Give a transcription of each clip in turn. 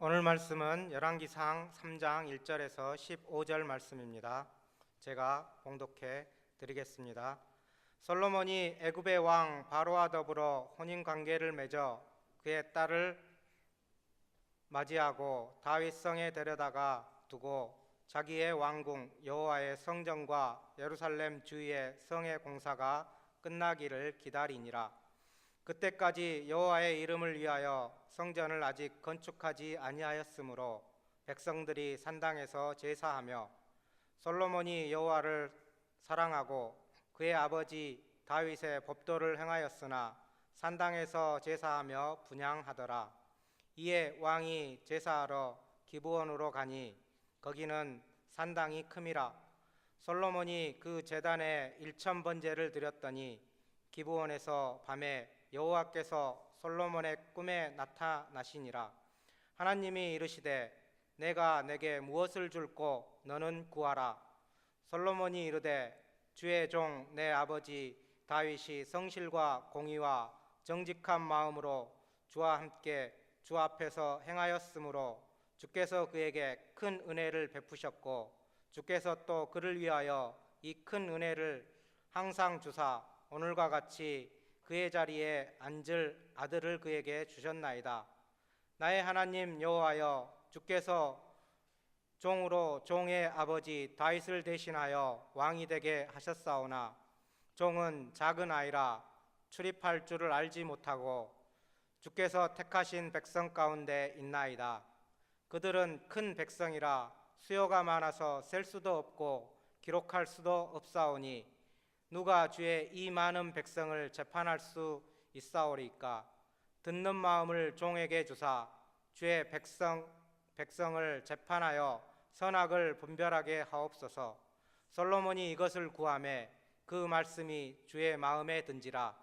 오늘 말씀은 열왕기상 3장 1절에서 15절 말씀입니다. 제가 봉독해 드리겠습니다. 솔로몬이 애굽의 왕 바로와 더불어 혼인 관계를 맺어 그의 딸을 맞이하고 다윗성에 데려다가 두고 자기의 왕궁 여호와의 성전과 예루살렘 주위의 성의 공사가 끝나기를 기다리니라. 그때까지 여호와의 이름을 위하여 성전을 아직 건축하지 아니하였으므로 백성들이 산당에서 제사하며 솔로몬이 여호와를 사랑하고 그의 아버지 다윗의 법도를 행하였으나 산당에서 제사하며 분향하더라. 이에 왕이 제사하러 기브온으로 가니 거기는 산당이 큼이라. 솔로몬이 그 제단에 1000번제를 드렸더니 기브온에서 밤에 여호와께서 솔로몬의 꿈에 나타나시니라. 하나님이 이르시되 내가 내게 무엇을 줄꼬 너는 구하라. 솔로몬이 이르되 주의 종 내 아버지 다윗이 성실과 공의와 정직한 마음으로 주와 함께 주 앞에서 행하였으므로 주께서 그에게 큰 은혜를 베푸셨고 주께서 또 그를 위하여 이 큰 은혜를 항상 주사 오늘과 같이 그의 자리에 앉을 아들을 그에게 주셨나이다. 나의 하나님 여호와여, 주께서 종으로 종의 아버지 다윗을 대신하여 왕이 되게 하셨사오나 종은 작은 아이라 출입할 줄을 알지 못하고 주께서 택하신 백성 가운데 있나이다. 그들은 큰 백성이라 수요가 많아서 셀 수도 없고 기록할 수도 없사오니 누가 주의 이 많은 백성을 재판할 수 있사오리까? 듣는 마음을 종에게 주사 주의 백성을 재판하여 선악을 분별하게 하옵소서. 솔로몬이 이것을 구하매 그 말씀이 주의 마음에 든지라.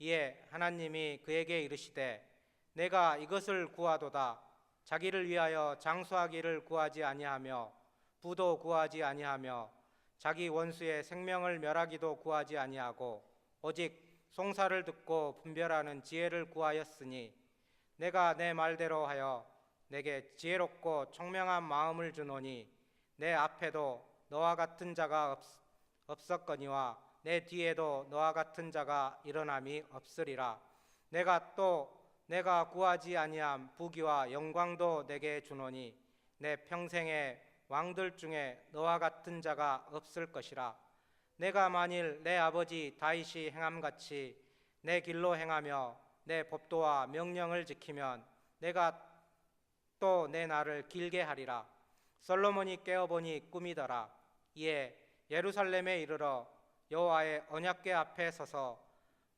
이에 하나님이 그에게 이르시되 내가 이것을 구하도다. 자기를 위하여 장수하기를 구하지 아니하며 부도 구하지 아니하며 자기 원수의 생명을 멸하기도 구하지 아니하고 오직 송사를 듣고 분별하는 지혜를 구하였으니 내가 내 말대로 하여 내게 지혜롭고 총명한 마음을 주노니 내 앞에도 너와 같은 자가 없었거니와 내 뒤에도 너와 같은 자가 일어남이 없으리라. 내가 구하지 아니함 부귀와 영광도 내게 주노니 내 평생에 왕들 중에 너와 같은 자가 없을 것이라. 내가 만일 내 아버지 다윗이 행함같이 내 길로 행하며 내 법도와 명령을 지키면 내가 또 내 날을 길게 하리라. 솔로몬이 깨어보니 꿈이더라. 이에 예루살렘에 이르러 여호와의 언약궤 앞에 서서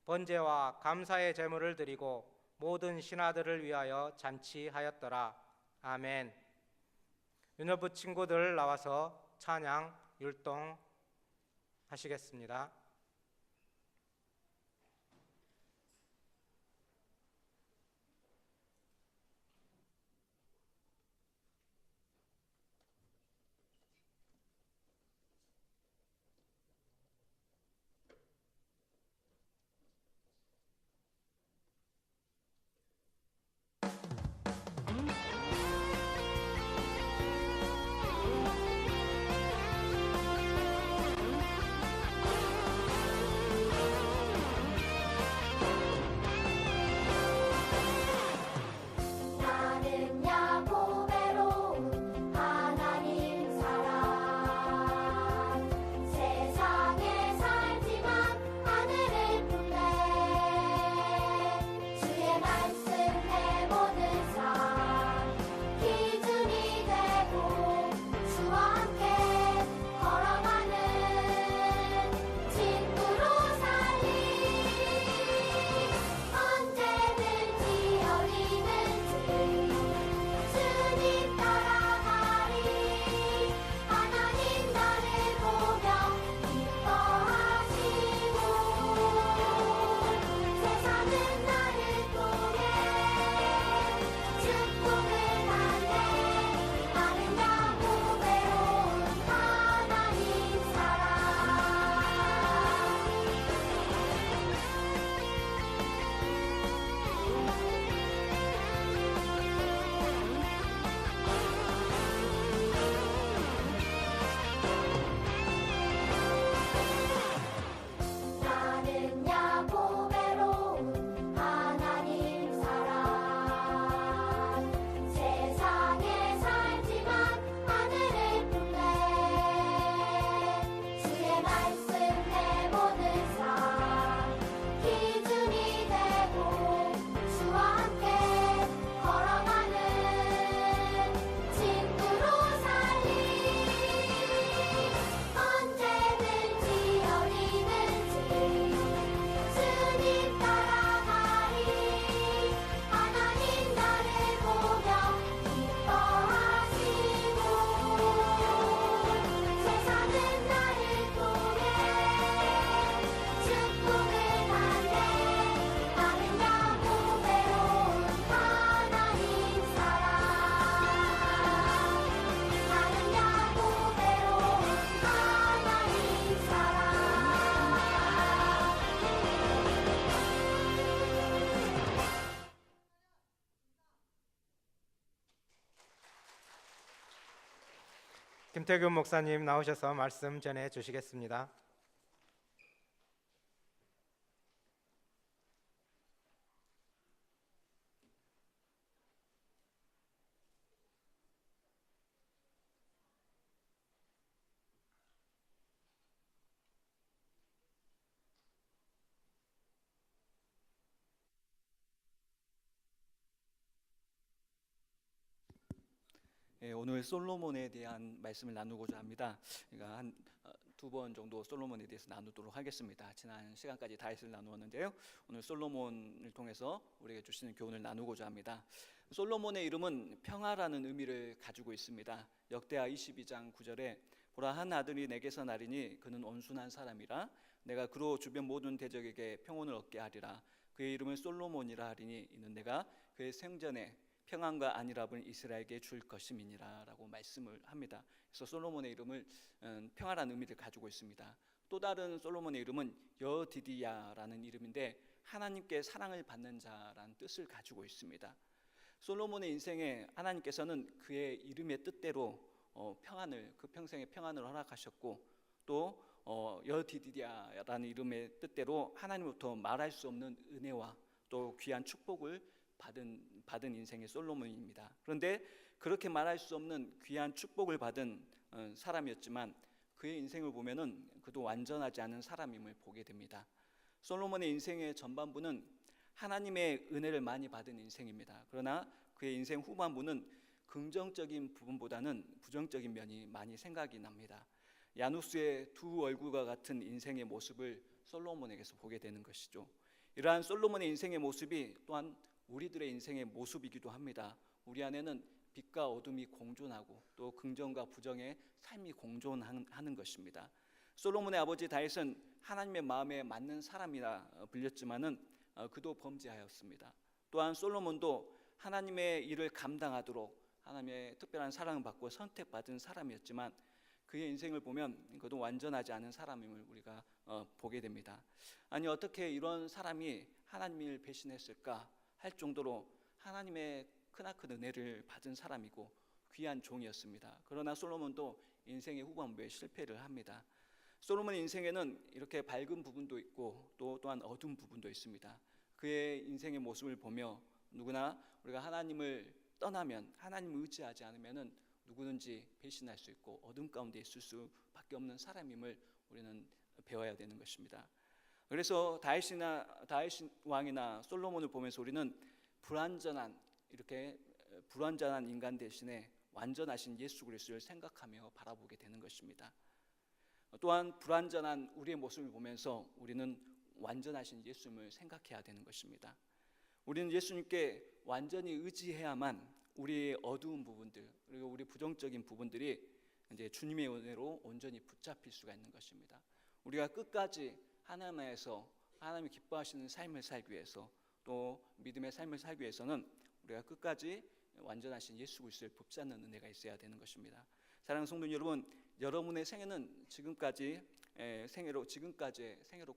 번제와 감사의 제물을 드리고 모든 신하들을 위하여 잔치하였더라. 아멘. 유너부 친구들 나와서 찬양 율동하시겠습니다. 김태균 목사님 나오셔서 말씀 전해 주시겠습니다. 오늘 솔로몬에 대한 말씀을 나누고자 합니다. 그러니까 한 두 번 정도 솔로몬에 대해서 나누도록 하겠습니다. 지난 시간까지 다윗을 나누었는데요. 오늘 솔로몬을 통해서 우리에게 주시는 교훈을 나누고자 합니다. 솔로몬의 이름은 평화라는 의미를 가지고 있습니다. 역대하 22장 9절에 보라, 한 아들이 내게서 나리니 그는 온순한 사람이라 내가 그로 주변 모든 대적에게 평온을 얻게 하리라. 그의 이름을 솔로몬이라 하리니 이는 내가 그의 생전에 평안과 안일함을 이스라엘에게 줄 것임이니라 라고 말씀을 합니다. 그래서 솔로몬의 이름을 평화라는 의미를 가지고 있습니다. 또 다른 솔로몬의 이름은 여디디야라는 이름인데 하나님께 사랑을 받는 자라는 뜻을 가지고 있습니다. 솔로몬의 인생에 하나님께서는 그의 이름의 뜻대로 평안을, 그 평생의 평안을 허락하셨고, 또 여디디야라는 이름의 뜻대로 하나님으로부터 말할 수 없는 은혜와 또 귀한 축복을 받은 인생의 솔로몬입니다. 그런데 그렇게 말할 수 없는 귀한 축복을 받은 사람이었지만 그의 인생을 보면은 그도 완전하지 않은 사람임을 보게 됩니다. 솔로몬의 인생의 전반부는 하나님의 은혜를 많이 받은 인생입니다. 그러나 그의 인생 후반부는 긍정적인 부분보다는 부정적인 면이 많이 생각이 납니다. 야누스의 두 얼굴과 같은 인생의 모습을 솔로몬에게서 보게 되는 것이죠. 이러한 솔로몬의 인생의 모습이 또한 우리들의 인생의 모습이기도 합니다. 우리 안에는 빛과 어둠이 공존하고 또 긍정과 부정의 삶이 공존하는 것입니다. 솔로몬의 아버지 다윗은 하나님의 마음에 맞는 사람이라 불렸지만은 그도 범죄하였습니다. 또한 솔로몬도 하나님의 일을 감당하도록 하나님의 특별한 사랑을 받고 선택받은 사람이었지만 그의 인생을 보면 그도 완전하지 않은 사람임을 우리가 보게 됩니다. 아니, 어떻게 이런 사람이 하나님을 배신했을까 할 정도로 하나님의 크나큰 은혜를 받은 사람이고 귀한 종이었습니다. 그러나 솔로몬도 인생의 후반부에 실패를 합니다. 솔로몬의 인생에는 이렇게 밝은 부분도 있고 또한 어두운 부분도 있습니다. 그의 인생의 모습을 보며 누구나 우리가 하나님을 떠나면, 하나님을 의지하지 않으면은 누구든지 배신할 수 있고 어둠 가운데 있을 수밖에 없는 사람임을 우리는 배워야 되는 것입니다. 그래서 다윗 왕이나 솔로몬을 보면서 우리는 이렇게 불완전한 인간 대신에 완전하신 예수 그리스도를 생각하며 바라보게 되는 것입니다. 또한 불완전한 우리의 모습을 보면서 우리는 완전하신 예수님을 생각해야 되는 것입니다. 우리는 예수님께 완전히 의지해야만 우리의 어두운 부분들, 그리고 우리 부정적인 부분들이 이제 주님의 은혜로 온전히 붙잡힐 수가 있는 것입니다. 우리가 끝까지 하나님 안에서 하나님이 기뻐하시는 삶을 살기 위해서, 또 믿음의 삶을 살기 위해서는 우리가 끝까지 완전하신 예수 그리스도를 붙잡는 은혜가 있어야 되는 것입니다. 사랑하는 성도 여러분, 여러분의 생애는 지금까지의 생애로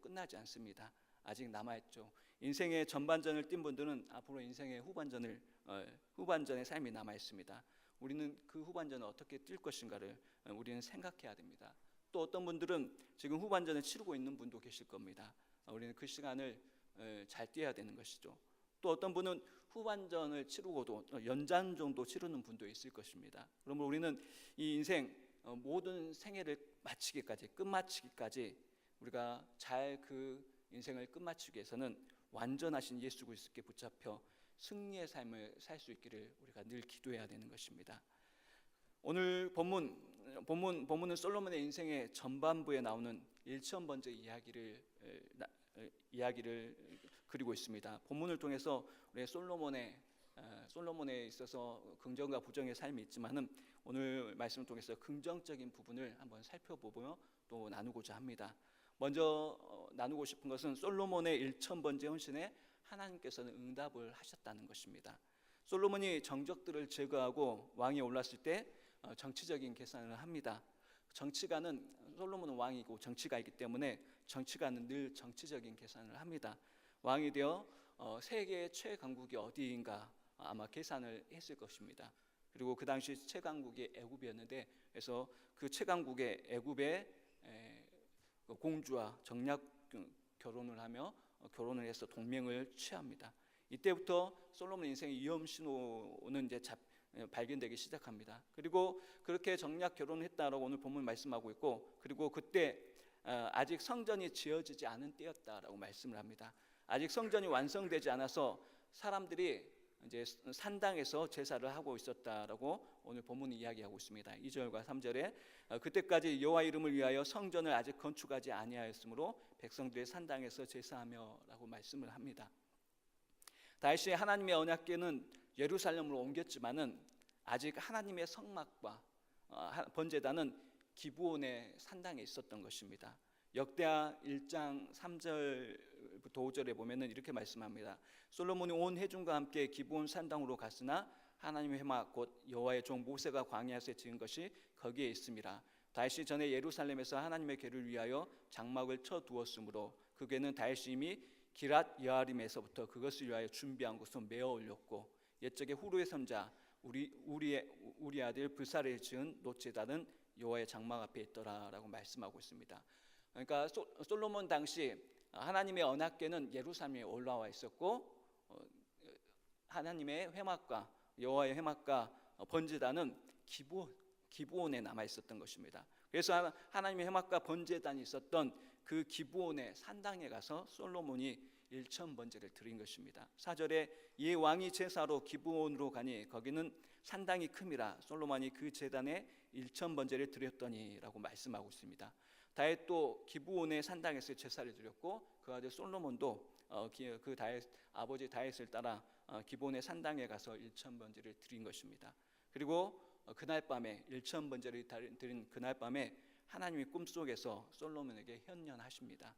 끝나지 않습니다. 아직 남아있죠. 인생의 전반전을 뛴 분들은 앞으로 인생의 후반전의 삶이 남아있습니다. 우리는 그 후반전을 어떻게 뛸 것인가를 우리는 생각해야 됩니다. 또 어떤 분들은 지금 후반전을 치르고 있는 분도 계실 겁니다. 우리는 그 시간을 잘 뛰어야 되는 것이죠. 또 어떤 분은 후반전을 치르고도 연장 정도 치르는 분도 있을 것입니다. 그러면 우리는 이 인생 모든 생애를 끝마치기까지 우리가 잘 그 인생을 끝마치기 위해서는 완전하신 예수 그리스도께 붙잡혀 승리의 삶을 살 수 있기를 우리가 늘 기도해야 되는 것입니다. 오늘 본문은 솔로몬의 인생의 전반부에 나오는 일천번째 이야기를 그리고 있습니다. 본문을 통해서 우리 솔로몬에 있어서 긍정과 부정의 삶이 있지만은 오늘 말씀을 통해서 긍정적인 부분을 한번 살펴보며 또 나누고자 합니다. 먼저 나누고 싶은 것은 솔로몬의 1000번째 헌신에 하나님께서는 응답을 하셨다는 것입니다. 솔로몬이 정적들을 제거하고 왕이 올랐을 때 정치적인 계산을 합니다. 솔로몬은 왕이고 정치가이기 때문에 정치가는 늘 정치적인 계산을 합니다. 왕이 되어 세계 최강국이 어디인가 아마 계산을 했을 것입니다. 그리고 그 당시 최강국이 애굽이었는데, 그래서 그 최강국의 애굽의 그 공주와 정략 결혼을 하며 결혼을 해서 동맹을 취합니다. 이때부터 솔로몬 인생의 위험 신호는 이제 발견되기 시작합니다. 그리고 그렇게 정략 결혼을 했다라고 오늘 본문 말씀하고 있고, 그리고 그때 아직 성전이 지어지지 않은 때였다라고 말씀을 합니다. 아직 성전이 완성되지 않아서 사람들이 이제 산당에서 제사를 하고 있었다라고 오늘 본문이 이야기하고 있습니다. 2절과 3절에 그때까지 여호와 이름을 위하여 성전을 아직 건축하지 아니하였으므로 백성들의 산당에서 제사하며라고 말씀을 합니다. 다시 하나님의 언약궤는 예루살렘으로 옮겼지만은 아직 하나님의 성막과 번제단은 기브온의 산당에 있었던 것입니다. 역대하 1장 3절부터 5절에 보면은 이렇게 말씀합니다. 솔로몬이 온 회중과 함께 기브온 산당으로 갔으나 하나님의 회막 곧 여호와의 종 모세가 광야에서 지은 것이 거기에 있음이라. 다윗이 전에 예루살렘에서 하나님의 궤를 위하여 장막을 쳐 두었으므로 그 궤는 다윗이 이미 기랏 여아림에서부터 그것을 위하여 준비한 곳으로 메어 올렸고, 옛적에 후루의 선자 우리 아들 브살에 지은 노제단은 여호와의 장막 앞에 있더라라고 말씀하고 있습니다. 그러니까 솔로몬 당시 하나님의 언약궤는 예루살렘에 올라와 있었고, 하나님의 회막과 여호와의 회막과 번제단은 기브온에 남아 있었던 것입니다. 그래서 하나님의 회막과 번제단이 있었던 그 기브온의 산당에 가서 솔로몬이 일천 번제를 드린 것입니다. 4절에 이 왕이 제사로 기브온으로 가니 거기는 산당이 큼이라 솔로몬이 그 제단에 일천 번제를 드렸더니라고 말씀하고 있습니다. 다윗도 기브온의 산당에서 제사를 드렸고, 그 아들 솔로몬도 그 아버지 다윗을 따라 기브온의 산당에 가서 일천 번제를 드린 것입니다. 그리고 그날 밤에 일천 번제를 드린 그날 밤에 하나님이 꿈속에서 솔로몬에게 현현하십니다.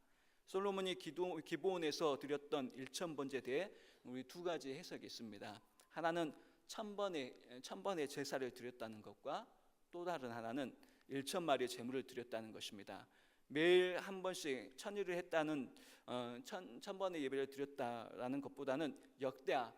솔로몬이 기브온에서 드렸던 일천 번제에 대해 우리 두 가지 해석이 있습니다. 하나는 천번의 제사를 드렸다는 것과 또 다른 하나는 일천 마리의 제물을 드렸다는 것입니다. 매일 한 번씩 천일을 했다는 천번의 예배를 드렸다라는 것보다는 역대하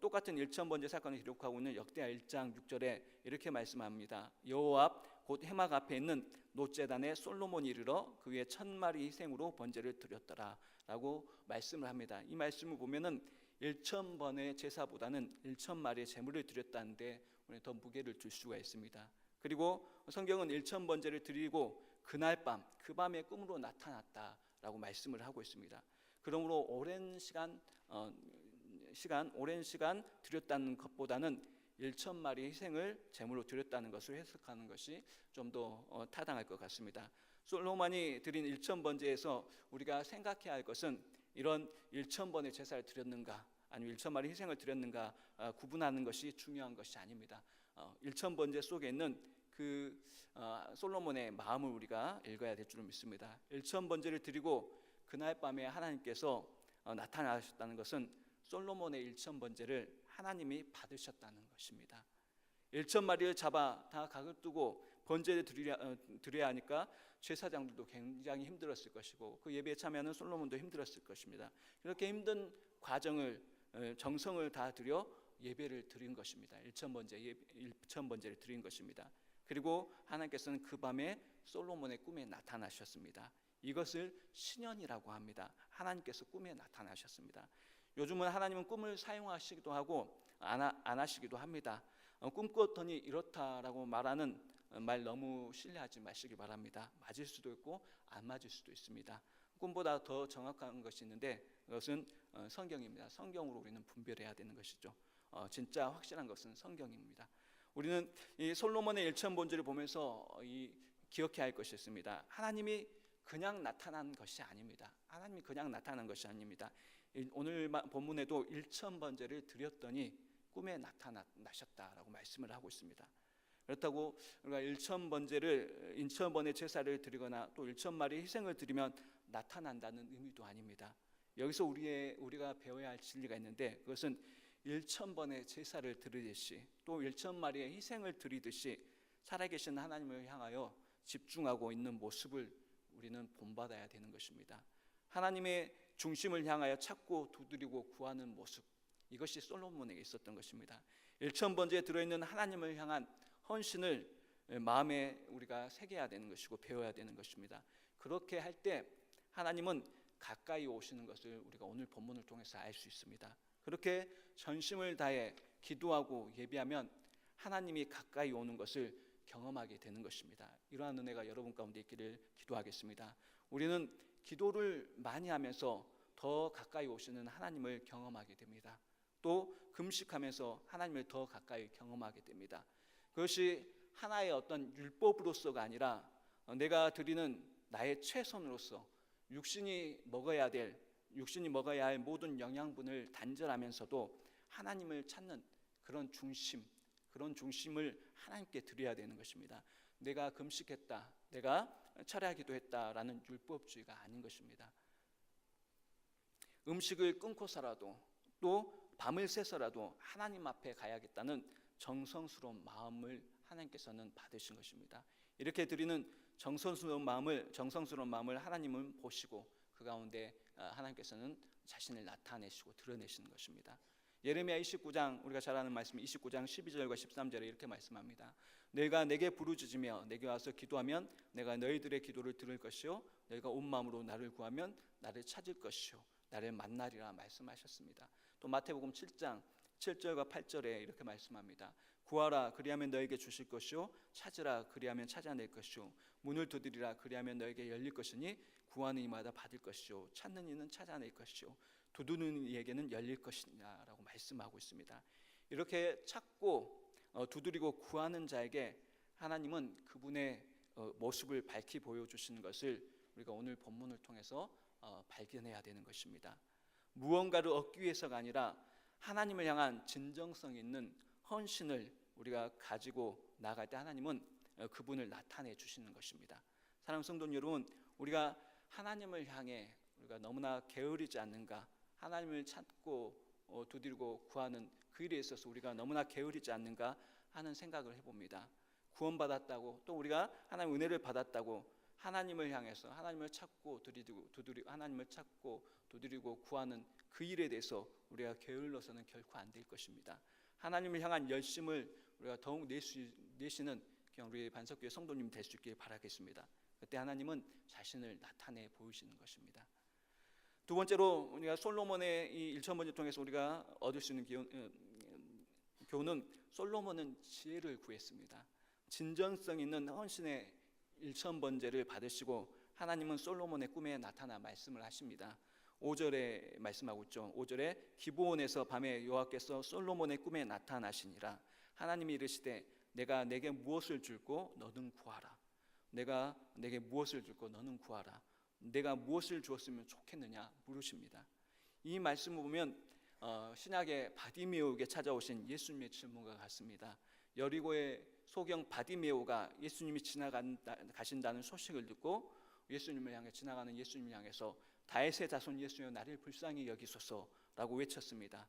똑같은 일천 번제 사건을 기록하고 있는 역대하 1장 6절에 이렇게 말씀합니다. 여호와 앞 곧 회막 앞에 있는 노제단에 솔로몬이 이르러 그 위에 1000마리 희생으로 번제를 드렸더라라고 말씀을 합니다. 이 말씀을 보면은 1000번의 제사보다는 1000마리의 제물을 드렸다는데 더 무게를 둘 수가 있습니다. 그리고 성경은 1000번제를 드리고 그날 밤 그 밤에 꿈으로 나타났다라고 말씀을 하고 있습니다. 그러므로 오랜 시간 드렸다는 것보다는 1000마리 희생을 제물로 드렸다는 것을 해석하는 것이 좀 더 타당할 것 같습니다. 솔로몬이 드린 1000번제에서 우리가 생각해야 할 것은 이런 1000번의 제사를 드렸는가 아니면 1000마리 희생을 드렸는가 구분하는 것이 중요한 것이 아닙니다. 1000번제 속에 있는 그 솔로몬의 마음을 우리가 읽어야 될 줄 믿습니다. 1000번제를 드리고 그날 밤에 하나님께서 나타나셨다는 것은 솔로몬의 1000번제를 하나님이 받으셨다는 것입니다. 1000마리를 잡아 다 각을 두고 번제를 드려야 하니까 제사장들도 굉장히 힘들었을 것이고 그 예배에 참여하는 솔로몬도 힘들었을 것입니다. 이렇게 힘든 과정을 정성을 다 들여 예배를 드린 것입니다. 1000번제를 드린 것입니다. 그리고 하나님께서는 그 밤에 솔로몬의 꿈에 나타나셨습니다. 이것을 신현이라고 합니다. 하나님께서 꿈에 나타나셨습니다. 요즘은 하나님은 꿈을 사용하시기도 하고 안 하시기도 합니다. 꿈꿨더니 이렇다라고 말하는 말 너무 신뢰하지 마시기 바랍니다. 맞을 수도 있고 안 맞을 수도 있습니다. 꿈보다 더 정확한 것이 있는데 그것은 성경입니다. 성경으로 우리는 분별해야 되는 것이죠. 진짜 확실한 것은 성경입니다. 우리는 이 솔로몬의 일천번제를 보면서 기억해야 할 것이 있습니다. 하나님이 그냥 나타난 것이 아닙니다. 하나님이 그냥 나타난 것이 아닙니다. 오늘 본문에도 1000번제를 드렸더니 꿈에 나타나셨다라고 말씀을 하고 있습니다. 그렇다고 우리가 1000번의 제사를 드리거나 또 1000마리 희생을 드리면 나타난다는 의미도 아닙니다. 여기서 우리가 배워야 할 진리가 있는데 그것은 1000번의 제사를 드리듯이 또 1000마리의 희생을 드리듯이 살아계신 하나님을 향하여 집중하고 있는 모습을 우리는 본받아야 되는 것입니다. 하나님의 중심을 향하여 찾고 두드리고 구하는 모습, 이것이 솔로몬에게 있었던 것입니다. 1000번째에 들어있는 하나님을 향한 헌신을 마음에 우리가 새겨야 되는 것이고 배워야 되는 것입니다. 그렇게 할 때 하나님은 가까이 오시는 것을 우리가 오늘 본문을 통해서 알 수 있습니다. 그렇게 전심을 다해 기도하고 예비하면 하나님이 가까이 오는 것을 경험하게 되는 것입니다. 이러한 은혜가 여러분 가운데 있기를 기도하겠습니다. 우리는 기도를 많이 하면서 더 가까이 오시는 하나님을 경험하게 됩니다. 또 금식하면서 하나님을 더 가까이 경험하게 됩니다. 그것이 하나의 어떤 율법으로서가 아니라 내가 드리는 나의 최선으로서 육신이 먹어야 할 모든 영양분을 단절하면서도 하나님을 찾는 그런 중심을 하나님께 드려야 되는 것입니다. 내가 금식했다, 내가 철야기도 했다라는 율법주의가 아닌 것입니다. 음식을 끊고서라도 또 밤을 새서라도 하나님 앞에 가야겠다는 정성스러운 마음을 하나님께서는 받으신 것입니다. 이렇게 드리는 정성스러운 마음을 하나님은 보시고 그 가운데 하나님께서는 자신을 나타내시고 드러내시는 것입니다. 예레미야 29장, 우리가 잘 아는 말씀 29장 12절과 13절에 이렇게 말씀합니다. 너희가 내게 부르짖으며 내게 와서 기도하면 내가 너희들의 기도를 들을 것이요 너희가 온 마음으로 나를 구하면 나를 찾을 것이요 나를 만나리라 말씀하셨습니다. 또 마태복음 7장 7절과 8절에 이렇게 말씀합니다. 구하라 그리하면 너에게 주실 것이요 찾으라 그리하면 찾아낼 것이요 문을 두드리라 그리하면 너에게 열릴 것이니 구하는 이마다 받을 것이요 찾는 이는 찾아낼 것이요 두드리는 이에게는 열릴 것이냐라고 말씀하고 있습니다. 이렇게 찾고 두드리고 구하는 자에게 하나님은 그분의 모습을 밝히 보여주시는 것을 우리가 오늘 본문을 통해서 발견해야 되는 것입니다. 무언가를 얻기 위해서가 아니라 하나님을 향한 진정성 있는 헌신을 우리가 가지고 나갈 때 하나님은 그분을 나타내 주시는 것입니다. 사랑하는 성도 여러분, 우리가 하나님을 향해 우리가 너무나 게으르지 않는가? 하나님을 찾고 두드리고 구하는 그 일에 있어서 우리가 너무나 게으르지 않는가 하는 생각을 해봅니다. 구원받았다고 또 우리가 하나님의 은혜를 받았다고 하나님을 향해서 하나님을 찾고 두드리고 구하는 그 일에 대해서 우리가 게을러서는 결코 안 될 것입니다. 하나님을 향한 열심을 우리가 더욱 내시는 우리 반석교회 성도님 될 수 있길 바라겠습니다. 그때 하나님은 자신을 나타내 보이시는 것입니다. 두 번째로 우리가 솔로몬의 이 1000번째 통해서 우리가 얻을 수 있는 교훈은 솔로몬은 지혜를 구했습니다. 진정성 있는 헌신의 1000번째를 받으시고 하나님은 솔로몬의 꿈에 나타나 말씀을 하십니다. 5절에 말씀하고 있죠. 5절에 기브온에서 밤에 여호와께서 솔로몬의 꿈에 나타나시니라. 하나님이 이르시되 내가 내게 무엇을 줄고 너는 구하라. 내가 내게 무엇을 줄고 너는 구하라. 내가 무엇을 주었으면 좋겠느냐 물으십니다. 이 말씀을 보면 신약의 바디메오에게 찾아오신 예수님의 질문과 같습니다. 여리고의 소경 바디메오가 예수님이 가신다는 소식을 듣고 예수님을 향해 지나가는 예수님을 향해서 다윗의 자손 예수여 나를 불쌍히 여기소서라고 외쳤습니다.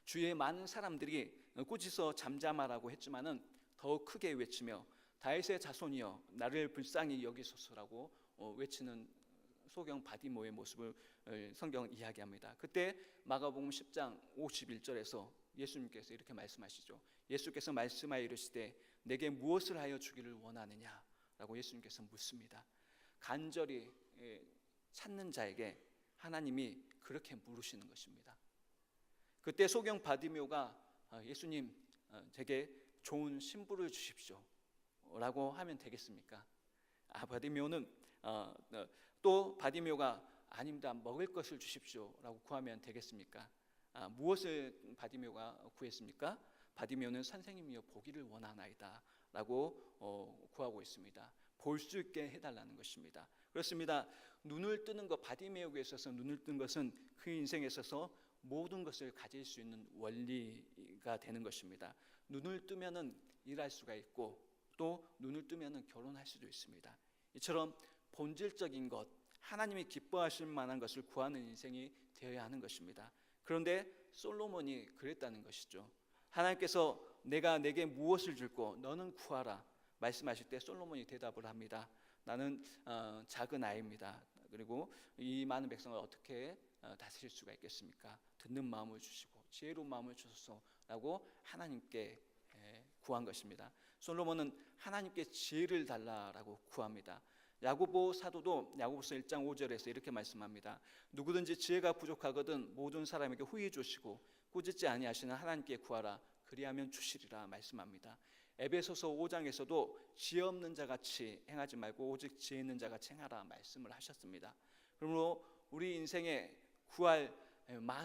주위에 많은 사람들이 꾸짖어 잠잠하라고 했지만은 더 크게 외치며 다윗의 자손이여 나를 불쌍히 여기소서라고 외치는 소경 바디모의 모습을 성경은 이야기합니다. 그때 마가복음 10장 51절에서 예수님께서 이렇게 말씀하시죠. 예수께서 말씀하여 이르시되 내게 무엇을 하여 주기를 원하느냐라고 예수님께서 묻습니다. 간절히 찾는 자에게 하나님이 그렇게 물으시는 것입니다. 그때 소경 바디메오가 예수님 제게 좋은 신부를 주십시오 라고 하면 되겠습니까? 바디메오는 또 바디메오가 아닙니다 먹을 것을 주십시오 라고 구하면 되겠습니까? 무엇을 바디메오가 구했습니까? 바디메오는 선생님이여 보기를 원하나이다 라고 구하고 있습니다. 볼 수 있게 해달라는 것입니다. 그렇습니다. 눈을 뜨는 것, 바디메오에 있어서 눈을 뜬 것은 그 인생에 있어서 모든 것을 가질 수 있는 원리가 되는 것입니다. 눈을 뜨면은 일할 수가 있고 또 눈을 뜨면은 결혼할 수도 있습니다. 이처럼 본질적인 것, 하나님이 기뻐하실 만한 것을 구하는 인생이 되어야 하는 것입니다. 그런데 솔로몬이 그랬다는 것이죠. 하나님께서 내가 내게 무엇을 줄고 너는 구하라 말씀하실 때 솔로몬이 대답을 합니다. 나는 작은 아이입니다. 그리고 이 많은 백성을 어떻게 다스릴 수가 있겠습니까? 듣는 마음을 주시고 지혜로운 마음을 주소서라고 하나님께 구한 것입니다. 솔로몬은 하나님께 지혜를 달라라고 구합니다. 야고보 사도도 야고보서 1장 5절에서 이렇게 말씀합니다. 누구든지 지혜가 부족하거든 모든 사람에게 후히 주시고 꾸짖지 아니하시는 하나님께 구하라 그리하면 주시리라 말씀합니다. 에베소서 5장에서도 지혜 없는 자같이 행하지 말고 오직 지혜 있는 자같이 행하라 말씀을 하셨습니다. 그러므로 우리 인생에 구할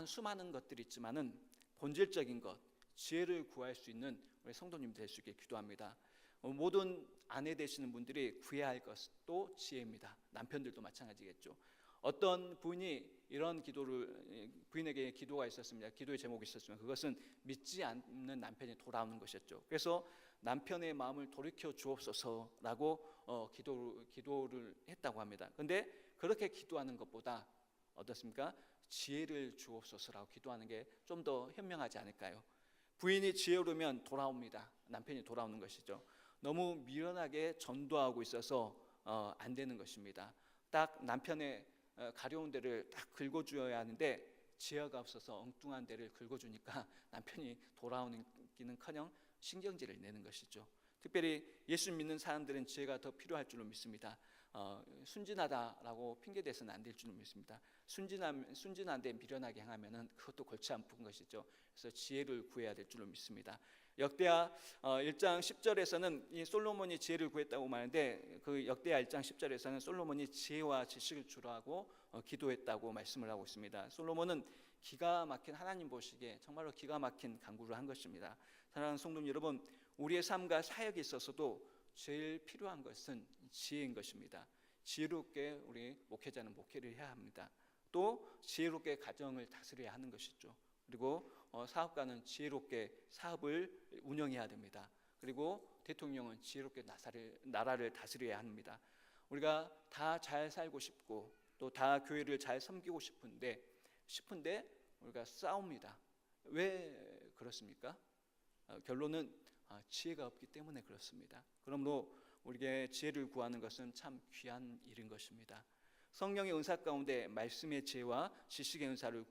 수많은 것들이 있지만은 본질적인 것 지혜를 구할 수 있는 우리 성도님 될 수 있게 기도합니다. 모든 아내 되시는 분들이 구해야 할 것도 지혜입니다. 남편들도 마찬가지겠죠. 어떤 부인이 이런 기도를 부인에게 기도가 있었습니다. 기도의 제목이 있었으면 그것은 믿지 않는 남편이 돌아오는 것이었죠. 그래서 남편의 마음을 돌이켜 주옵소서라고 기도를 했다고 합니다. 그런데 그렇게 기도하는 것보다 어떻습니까? 지혜를 주옵소서라고 기도하는 게 좀 더 현명하지 않을까요? 부인이 지혜로우면 돌아옵니다. 남편이 돌아오는 것이죠. 너무 미련하게 전도하고 있어서 안 되는 것입니다. 딱 남편의 가려운 데를 딱 긁어주어야 하는데 지혜가 없어서 엉뚱한 데를 긁어주니까 남편이 돌아오기는커녕 신경질을 내는 것이죠. 특별히 예수 믿는 사람들은 지혜가 더 필요할 줄로 믿습니다. 순진하다라고 핑계대서는 안 될 줄로 믿습니다. 순진한데 미련하게 행하면은 그것도 골치 아픈 것이죠. 그래서 지혜를 구해야 될 줄로 믿습니다. 역대하 1장 10절에서는 이 솔로몬이 지혜를 구했다고 말하는데 그 역대하 1장 10절에서는 솔로몬이 지혜와 지식을 주라고 기도했다고 말씀을 하고 있습니다. 솔로몬은 기가 막힌 하나님 보시기에 정말로 기가 막힌 간구를 한 것입니다. 사랑하는 성도님 여러분, 우리의 삶과 사역에 있어서도 제일 필요한 것은 지혜인 것입니다. 지혜롭게 우리 목회자는 목회를 해야 합니다. 또 지혜롭게 가정을 다스려야 하는 것이죠. 그리고 사업가는 지혜롭게 사업을 운영해야 됩니다. 그리고 대통령은 지혜롭게 나라를 다스려야 합니다. 우리가 다 잘 살고 싶고 또 다 교회를 잘 섬기고 싶은데 우리가 싸웁니다. 왜 그렇습니까? 결론은 지혜가 없기 때문에 그렇습니다. 그러므로 우리에게 지혜를 구하는 것은 참 귀한 일인 것입니다. 성령의 은사 가운데 말씀의 지혜와 지식의 은사를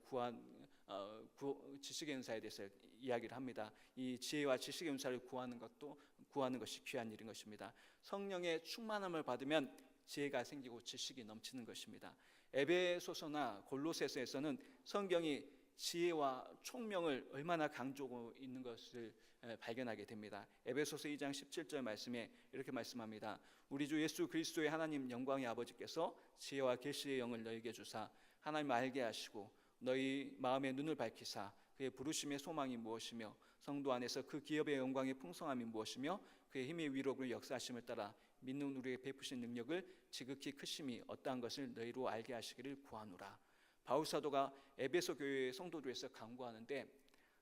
지식의 은사에 대해서 이야기를 합니다. 이 지혜와 지식의 은사를 구하는 것이 귀한 일인 것입니다. 성령의 충만함을 받으면 지혜가 생기고 지식이 넘치는 것입니다. 에베소서나 골로새서에서는 성경이 지혜와 총명을 얼마나 강조하고 있는 것을 발견하게 됩니다. 에베소서 2장 17절 말씀에 이렇게 말씀합니다. 우리 주 예수 그리스도의 하나님 영광의 아버지께서 지혜와 계시의 영을 너희에게 주사 하나님 알게 하시고 너희 마음의 눈을 밝히사 그의 부르심의 소망이 무엇이며 성도 안에서 그 기업의 영광의 풍성함이 무엇이며 그의 힘의 위력을 역사하심을 따라 믿는 우리에게 베푸신 능력을 지극히 크심이 어떠한 것을 너희로 알게 하시기를 구하노라. 바울 사도가 에베소 교회의 성도들에서 간구하는데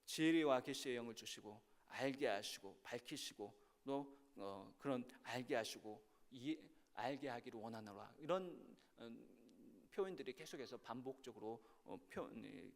지혜와 계시의 영을 주시고 알게 하시고 밝히시고 또 그런 알게 하시고 알게 하기를 원하노라. 이런 표현들이 계속해서 반복적으로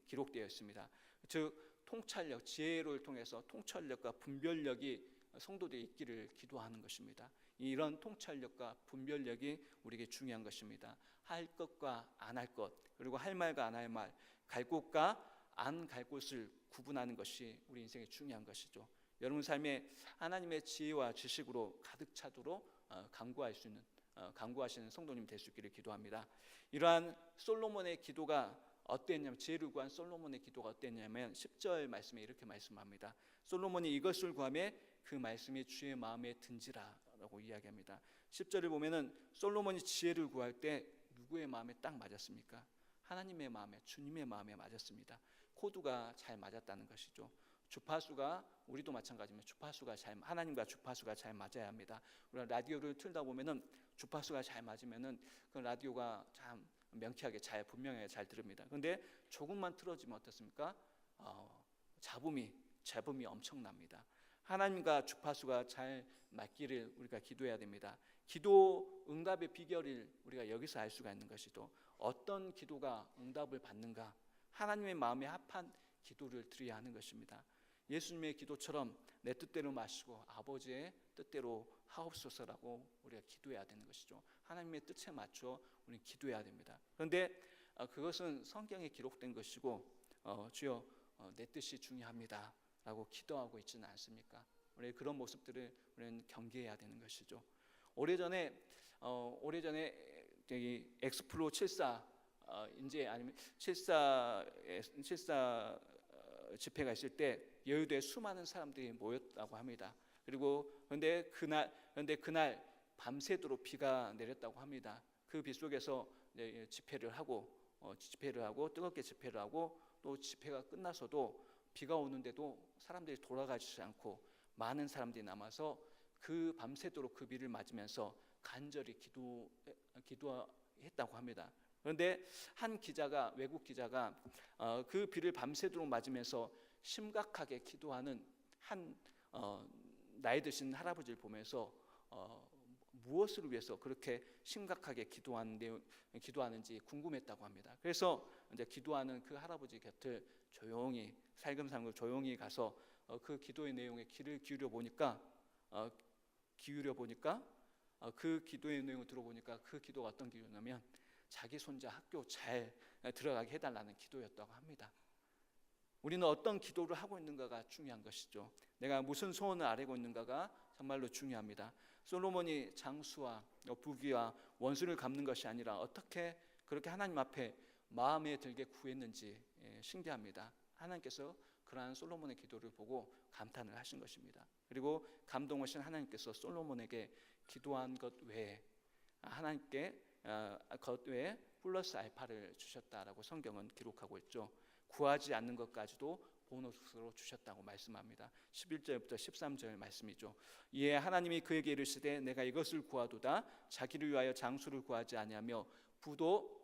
기록되어 있습니다. 즉 통찰력, 지혜를 통해서 통찰력과 분별력이 성도들이 있기를 기도하는 것입니다. 이런 통찰력과 분별력이 우리에게 중요한 것입니다. 할 것과 안 할 것, 그리고 할 말과 안 할 말, 갈 곳과 안 갈 곳을 구분하는 것이 우리 인생의 중요한 것이죠. 여러분 삶에 하나님의 지혜와 지식으로 가득 차도록 간구하시는 성도님 될 수 있기를 기도합니다. 이러한 솔로몬의 기도가 어땠냐면 지혜를 구한 솔로몬의 기도가 어땠냐면 10절 말씀에 이렇게 말씀합니다. 솔로몬이 이것을 구하며 그 말씀이 주의 마음에 든지라라고 이야기합니다. 10절을 보면은 솔로몬이 지혜를 구할 때 누구의 마음에 딱 맞았습니까? 하나님의 마음에, 주님의 마음에 맞았습니다. 코드가 잘 맞았다는 것이죠. 주파수가 우리도 마찬가지입니다. 하나님과 주파수가 잘 맞아야 합니다. 우리가 라디오를 틀다 보면은 주파수가 잘 맞으면은 그 라디오가 참 명쾌하게 분명하게 잘 들립니다. 그런데 조금만 틀어지면 어떻습니까? 잡음이 엄청납니다. 하나님과 주파수가 잘 맞기를 우리가 기도해야 됩니다. 기도 응답의 비결을 우리가 여기서 알 수가 있는 것이죠. 어떤 기도가 응답을 받는가? 하나님의 마음에 합한 기도를 드려야 하는 것입니다. 예수님의 기도처럼 내 뜻대로 마시고 아버지의 뜻대로 하옵소서라고 우리가 기도해야 되는 것이죠. 하나님의 뜻에 맞춰 우리는 기도해야 됩니다. 그런데 그것은 성경에 기록된 것이고 주여 내 뜻이 중요합니다라고 기도하고 있지는 않습니까? 우리 그런 모습들을 우리는 경계해야 되는 것이죠. 오래전에 여기 엑스플로 74 인제 아니면 74 집회가 있을 때 여의도에 수많은 사람들이 모였다고 합니다. 그런데 그날 밤새도록 비가 내렸다고 합니다. 그 비 속에서 집회를 하고 뜨겁게 집회를 하고 또 집회가 끝나서도 비가 오는데도 사람들이 돌아가지 않고 많은 사람들이 남아서 그 밤새도록 그 비를 맞으면서 간절히 기도했다고 합니다. 그런데 한 기자가, 외국 기자가 그 비를 밤새도록 맞으면서 심각하게 기도하는 한 나이 드신 할아버지를 보면서 무엇을 위해서 그렇게 심각하게 기도하는지 궁금했다고 합니다. 그래서 이제 기도하는 그 할아버지 곁을 조용히 살금살금 조용히 가서 그 기도의 내용에 귀를 기울여 보니까 그 기도의 내용을 들어보니까 그 기도가 어떤 기도냐면 자기 손자 학교 잘 들어가게 해달라는 기도였다고 합니다. 우리는 어떤 기도를 하고 있는가가 중요한 것이죠. 내가 무슨 소원을 아뢰고 있는가가 정말로 중요합니다. 솔로몬이 장수와 부귀와 원수를 갚는 것이 아니라 어떻게 그렇게 하나님 앞에 마음에 들게 구했는지 신기합니다. 하나님께서 그러한 솔로몬의 기도를 보고 감탄을 하신 것입니다. 그리고 감동하신 하나님께서 솔로몬에게 기도한 것 외에 것 외에 플러스 알파를 주셨다라고 성경은 기록하고 있죠. 구하지 않는 것까지도 보너스로 주셨다고 말씀합니다. 11절부터 13절 말씀이죠. 이에 하나님이 그에게 이르시되 내가 이것을 구하도다 자기를 위하여 장수를 구하지 아니하며 부도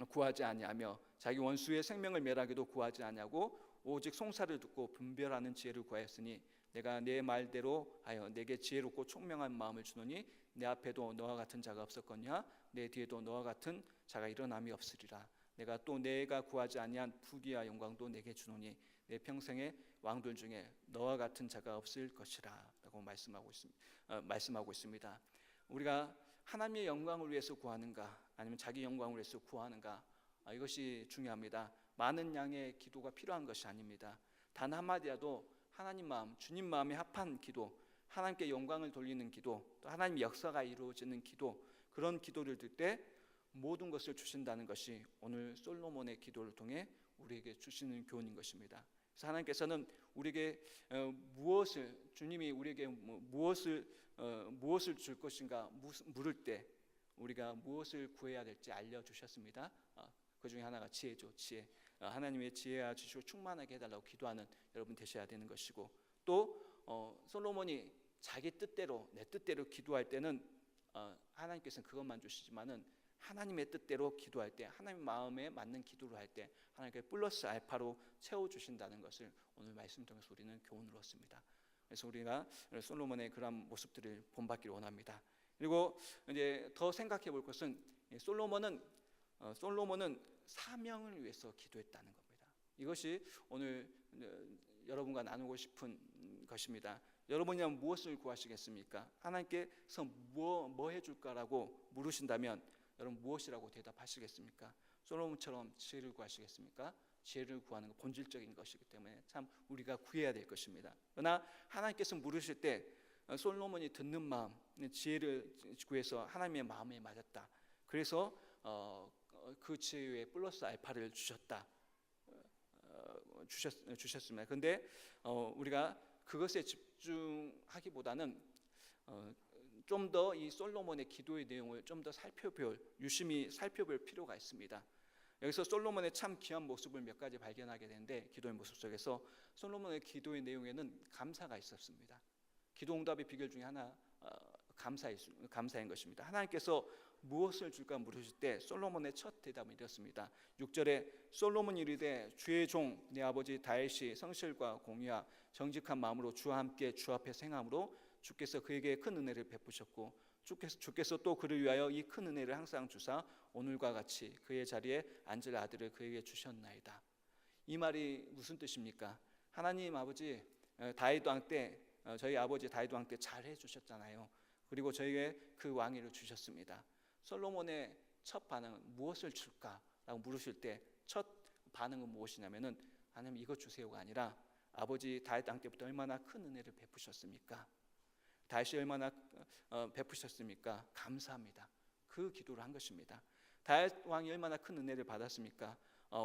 구하지 아니하며 자기 원수의 생명을 멸하기도 구하지 아니하고 오직 송사를 듣고 분별하는 지혜를 구하였으니 내가 내 말대로 하여 내게 지혜롭고 총명한 마음을 주노니 내 앞에도 너와 같은 자가 없었거냐 내 뒤에도 너와 같은 자가 일어남이 없으리라. 내가 또 내가 구하지 아니한 부귀와 영광도 내게 주노니 내 평생의 왕들 중에 너와 같은 자가 없을 것이라 라고 말씀하고 있습니다. 우리가 하나님의 영광을 위해서 구하는가 아니면 자기 영광을 위해서 구하는가, 이것이 중요합니다. 많은 양의 기도가 필요한 것이 아닙니다. 단 한마디라도 하나님 마음, 주님 마음에 합한 기도, 하나님께 영광을 돌리는 기도, 또 하나님 역사가 이루어지는 기도, 그런 기도를 들 때 모든 것을 주신다는 것이 오늘 솔로몬의 기도를 통해 우리에게 주시는 교훈인 것입니다. 그래서 하나님께서는 우리에게 주님이 우리에게 무엇을 줄 것인가 물을 때 우리가 무엇을 구해야 될지 알려주셨습니다. 그 중에 하나가 지혜죠. 지혜. 하나님의 지혜와 지식을 충만하게 해달라고 기도하는 여러분 되셔야 되는 것이고, 또 솔로몬이 자기 뜻대로 내 뜻대로 기도할 때는 하나님께서는 그것만 주시지만은 하나님의 뜻대로 기도할 때, 하나님 마음에 맞는 기도를 할 때 하나님께 플러스 알파로 채워주신다는 것을 오늘 말씀 통해서 우리는 교훈을 얻습니다. 그래서 우리가 솔로몬의 그런 모습들을 본받기를 원합니다. 그리고 이제 더 생각해 볼 것은 솔로몬은 사명을 위해서 기도했다는 겁니다. 이것이 오늘 여러분과 나누고 싶은 것입니다. 여러분이라면 무엇을 구하시겠습니까? 하나님께서 뭐 해줄까라고 물으신다면 여러분 무엇이라고 대답하시겠습니까? 솔로몬처럼 지혜를 구하시겠습니까? 지혜를 구하는 것 본질적인 것이기 때문에 참 우리가 구해야 될 것입니다. 그러나 하나님께서 물으실 때 솔로몬이 듣는 마음, 지혜를 구해서 하나님의 마음에 맞았다. 그래서 그 지혜에 플러스 알파를 주셨습니다. 그런데 우리가 그것에 집중하기보다는 좀 더 이 솔로몬의 기도의 내용을 좀 더 유심히 살펴볼 필요가 있습니다. 여기서 솔로몬의 참 귀한 모습을 몇 가지 발견하게 되는데, 기도의 모습 속에서 솔로몬의 기도의 내용에는 감사가 있었습니다. 기도 응답의 비결 중에 하나 감사인 것입니다. 하나님께서 무엇을 줄까 물으실 때 솔로몬의 첫 대답은 이렇습니다. 6절에 솔로몬이 이르되 주의 종 내 아버지 다윗이 성실과 공의와 정직한 마음으로 주와 함께 주 앞에 행함으로 주께서 그에게 큰 은혜를 베푸셨고 주께서 또 그를 위하여 이 큰 은혜를 항상 주사 오늘과 같이 그의 자리에 앉을 아들을 그에게 주셨나이다. 이 말이 무슨 뜻입니까? 하나님 아버지 다윗 왕 때 저희 아버지 다윗 왕 때 잘해 주셨잖아요. 그리고 저에게 그 왕위를 주셨습니다. 솔로몬의 첫 반응은 무엇을 줄까라고 물으실 때 첫 반응은 무엇이냐면은 하나님 이것 주세요가 아니라 아버지 다윗 왕 때부터 얼마나 큰 은혜를 베푸셨습니까? 다윗이 얼마나 베푸셨습니까? 감사합니다. 그 기도를 한 것입니다. 다윗 왕이 얼마나 큰 은혜를 받았습니까?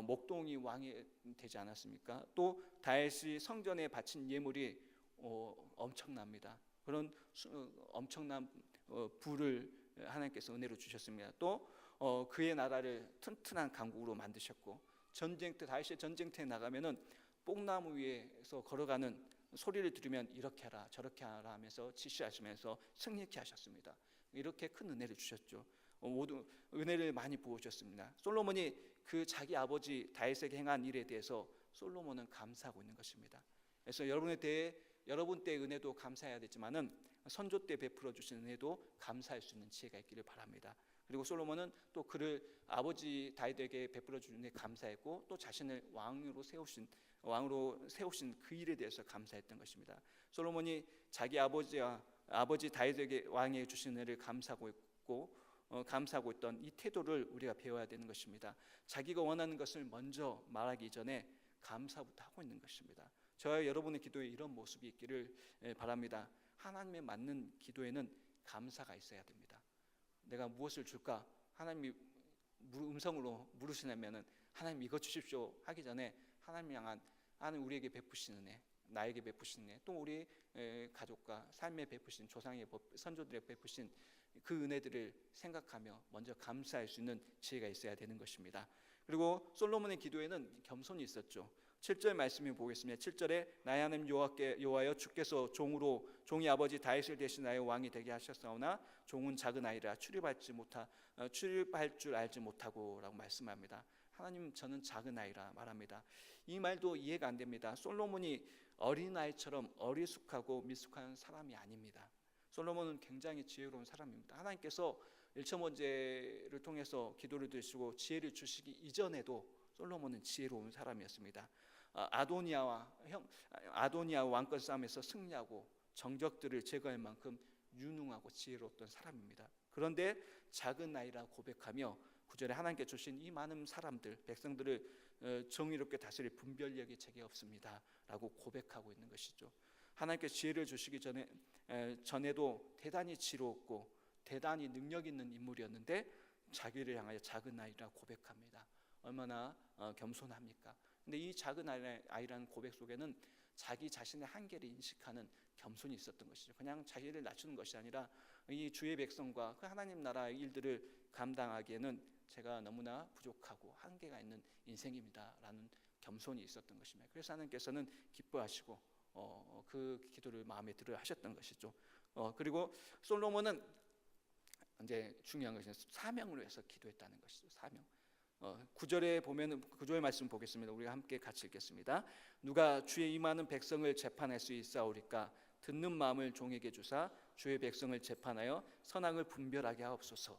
목동이 왕이 되지 않았습니까? 또 다윗이 성전에 바친 예물이 엄청납니다. 그런 엄청난 부를 하나님께서 은혜로 주셨습니다. 또 그의 나라를 튼튼한 강국으로 만드셨고, 전쟁터 다윗이 전쟁터에 나가면은 뽕나무 위에서 걸어가는 소리를 들으면 이렇게 하라 저렇게 하라 하면서 지시하시면서 승리케 하셨습니다. 이렇게 큰 은혜를 주셨죠. 모두 은혜를 많이 부어주셨습니다. 솔로몬이 그 자기 아버지 다윗에게 행한 일에 대해서 솔로몬은 감사하고 있는 것입니다. 그래서 여러분 때의 은혜도 감사해야 되지만은 선조 때 베풀어 주신 은혜도 감사할 수 있는 지혜가 있기를 바랍니다. 그리고 솔로몬은 또 그를 아버지 다윗에게 베풀어 주신 은혜 감사했고, 또 자신을 왕으로 세우신 그 일에 대해서 감사했던 것입니다. 솔로몬이 자기 아버지 다윗에게 왕에게 주신 은혜를 감사하고 있던 이 태도를 우리가 배워야 되는 것입니다. 자기가 원하는 것을 먼저 말하기 전에 감사부터 하고 있는 것입니다. 저와 여러분의 기도에 이런 모습이 있기를 바랍니다. 하나님에 맞는 기도에는 감사가 있어야 됩니다. 내가 무엇을 줄까? 하나님이 음성으로 물으시냐면은 하나님 이것 주십시오 하기 전에 하나님 향한 하나님 우리에게 베푸신 은혜, 나에게 베푸신 은혜, 또 우리 가족과 삶에 베푸신 조상의 선조들에게 베푸신 그 은혜들을 생각하며 먼저 감사할 수 있는 지혜가 있어야 되는 것입니다. 그리고 솔로몬의 기도에는 겸손이 있었죠. 7절 말씀을 보겠습니다. 7절에 나의 하나님 여호와여 주께서 종이 아버지 다윗을 대신하여 왕이 되게 하셨사오나 종은 작은 아이라 출입할 줄 알지 못하고 라고 말씀합니다. 하나님 저는 작은 아이라 말합니다. 이 말도 이해가 안 됩니다. 솔로몬이 어린아이처럼 어리숙하고 미숙한 사람이 아닙니다. 솔로몬은 굉장히 지혜로운 사람입니다. 하나님께서 일천번제를 통해서 기도를 드시고 지혜를 주시기 이전에도 솔로몬은 지혜로운 사람이었습니다. 아도니아와 왕권 싸움에서 승리하고 정적들을 제거할 만큼 유능하고 지혜로웠던 사람입니다. 그런데 작은 아이라 고백하며 9절에 하나님께 주신 이 많은 사람들, 백성들을 정의롭게 다스릴 분별력이 제게 없습니다 라고 고백하고 있는 것이죠. 하나님께 지혜를 주시기 전에도 대단히 지혜롭고 대단히 능력 있는 인물이었는데 자기를 향하여 작은 아이라 고백합니다. 얼마나 겸손합니까? 근데 이 작은 아이라는 고백 속에는 자기 자신의 한계를 인식하는 겸손이 있었던 것이죠. 그냥 자기를 낮추는 것이 아니라 이 주의 백성과 그 하나님 나라의 일들을 감당하기에는 제가 너무나 부족하고 한계가 있는 인생입니다라는 겸손이 있었던 것입니다. 그래서 하나님께서는 기뻐하시고 그 기도를 마음에 들어 하셨던 것이죠. 그리고 솔로몬은 이제 중요한 것은 사명을 위해서 기도했다는 것이죠. 사명. 9절에 보면 9절 말씀 보겠습니다. 우리가 함께 같이 읽겠습니다. 누가 주의 임하는 백성을 재판할 수 있사오리까? 듣는 마음을 종에게 주사 주의 백성을 재판하여 선악을 분별하게 하옵소서.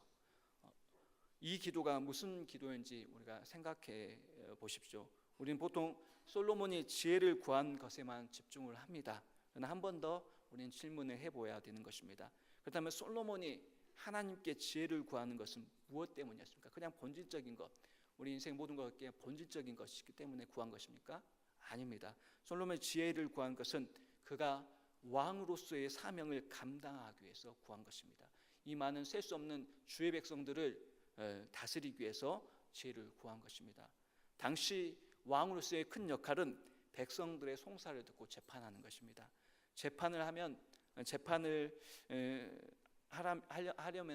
이 기도가 무슨 기도인지 우리가 생각해 보십시오. 우리는 보통 솔로몬이 지혜를 구한 것에만 집중을 합니다. 그러나 한 번 더 우리는 질문을 해봐야 되는 것입니다. 그렇다면 솔로몬이 하나님께 지혜를 구하는 것은 무엇 때문이었습니까? 그냥 본질적인 것, 우리 인생 모든 것에 본질적인 것이기 때문에 구한 것입니까? 아닙니다. 솔로몬의 지혜를 구한 것은 그가 왕으로서의 사명을 감당하기 위해서 구한 것입니다. 이 많은 셀 수 없는 주의 백성들을 다스리기 위해서 지혜를 구한 것입니다. 당시 왕으로서의 큰 역할은 백성들의 송사를 듣고 재판하는 것입니다. 재판을 하려면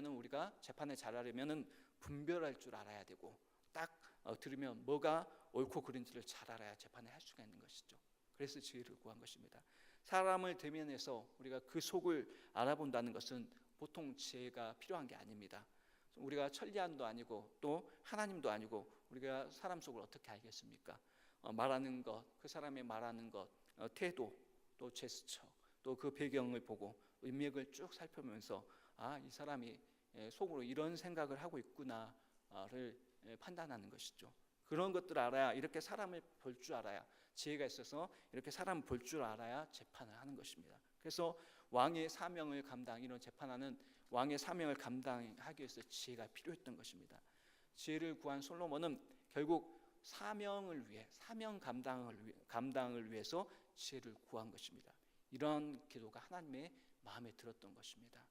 우리가 재판을 잘하려면 분별할 줄 알아야 되고 딱 들으면 뭐가 옳고 그른지를 잘 알아야 재판을 할 수가 있는 것이죠. 그래서 지혜를 구한 것입니다. 사람을 대면해서 우리가 그 속을 알아본다는 것은 보통 지혜가 필요한 게 아닙니다. 우리가 천리안도 아니고 또 하나님도 아니고 우리가 사람 속을 어떻게 알겠습니까? 말하는 것, 그 사람의 말하는 것, 태도, 또 제스처, 또 그 배경을 보고 인맥을 쭉 살펴보면서 이 사람이 속으로 이런 생각을 하고 있구나를 판단하는 것이죠. 그런 것들을 알아야, 이렇게 사람을 볼 줄 알아야, 지혜가 있어서 이렇게 사람을 볼 줄 알아야 재판을 하는 것입니다. 그래서 왕의 사명을 이런 재판하는 왕의 사명을 감당하기 위해서 지혜가 필요했던 것입니다. 지혜를 구한 솔로몬은 결국 사명을 위해, 사명 감당을 위해서 지혜를 구한 것입니다. 이런 기도가 하나님의 마음에 들었던 것입니다.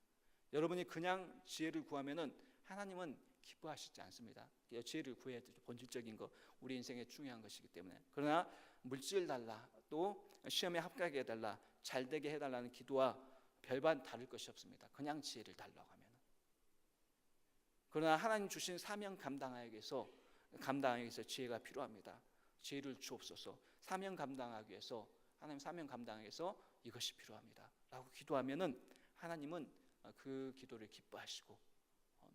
여러분이 그냥 지혜를 구하면은 하나님은 기뻐하시지 않습니다. 지혜를 구해야 되죠. 본질적인 거, 우리 인생에 중요한 것이기 때문에. 그러나 물질 달라, 또 시험에 합격하게 해달라, 잘 되게 해달라는 기도와 별반 다를 것이 없습니다. 그냥 지혜를 달라고 하면. 그러나 하나님 주신 사명 감당하기 위해서 지혜가 필요합니다. 지혜를 주옵소서. 사명 감당하기 위해서, 하나님 사명 감당하기 위해서 이것이 필요합니다 라고 기도하면은 하나님은 그 기도를 기뻐하시고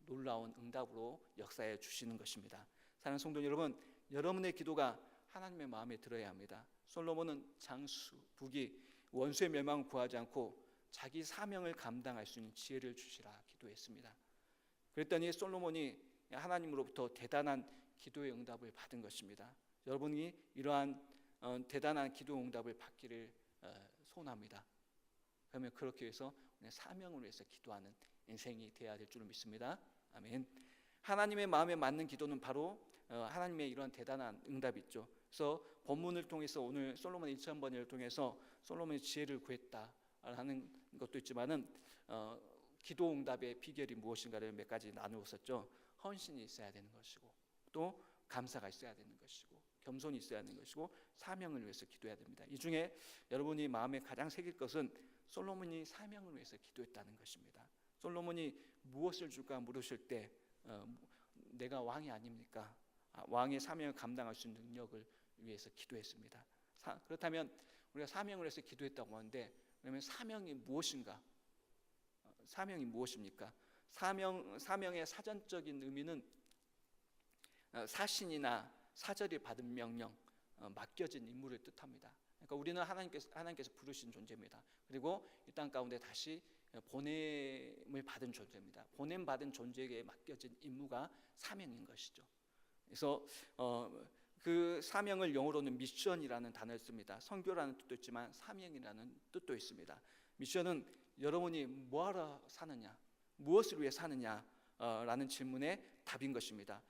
놀라운 응답으로 역사해 주시는 것입니다. 사랑하는 성도 여러분, 여러분의 기도가 하나님의 마음에 들어야 합니다. 솔로몬은 장수, 부귀, 원수의 멸망을 구하지 않고 자기 사명을 감당할 수 있는 지혜를 주시라 기도했습니다. 그랬더니 솔로몬이 하나님으로부터 대단한 기도의 응답을 받은 것입니다. 여러분이 이러한 대단한 기도 응답을 받기를 소원합니다. 그러면 그렇게 해서 사명을 위해서 기도하는 인생이 되어야 될 줄 믿습니다. 아멘. 하나님의 마음에 맞는 기도는 바로 하나님의 이러한 대단한 응답이 있죠. 그래서 본문을 통해서 오늘 솔로몬의 2000번을 통해서 솔로몬이 지혜를 구했다라는 것도 있지만은 기도 응답의 비결이 무엇인가를 몇 가지 나누었었죠. 헌신이 있어야 되는 것이고, 또 감사가 있어야 되는 것이고, 겸손이 있어야 되는 것이고, 사명을 위해서 기도해야 됩니다. 이 중에 여러분이 마음에 가장 새길 것은 솔로몬이 사명을 위해서 기도했다는 것입니다. 솔로몬이 무엇을 줄까 물으실 때 내가 왕이 아닙니까? 왕의 사명을 감당할 수 있는 능력을 위해서 기도했습니다. 그렇다면 우리가 사명을 위해서 기도했다고 하는데, 그러면 사명이 무엇인가? 사명이 무엇입니까? 사명의 사전적인 의미는 사신이나 사절이 받은 명령, 맡겨진 임무를 뜻합니다. 그러니까 우리는 하나님께서 부르신 존재입니다. 그리고 이 땅 가운데 다시 보냄을 받은 존재입니다. 보냄 받은 존재에게 맡겨진 임무가 사명인 것이죠. 그래서 그 사명을 영어로는 미션이라는 단어를 씁니다. 선교라는 뜻도 있지만 사명이라는 뜻도 있습니다. 미션은 여러분이 뭐하러 사느냐, 무엇을 위해 사느냐 라는 질문의 답인 것입니다.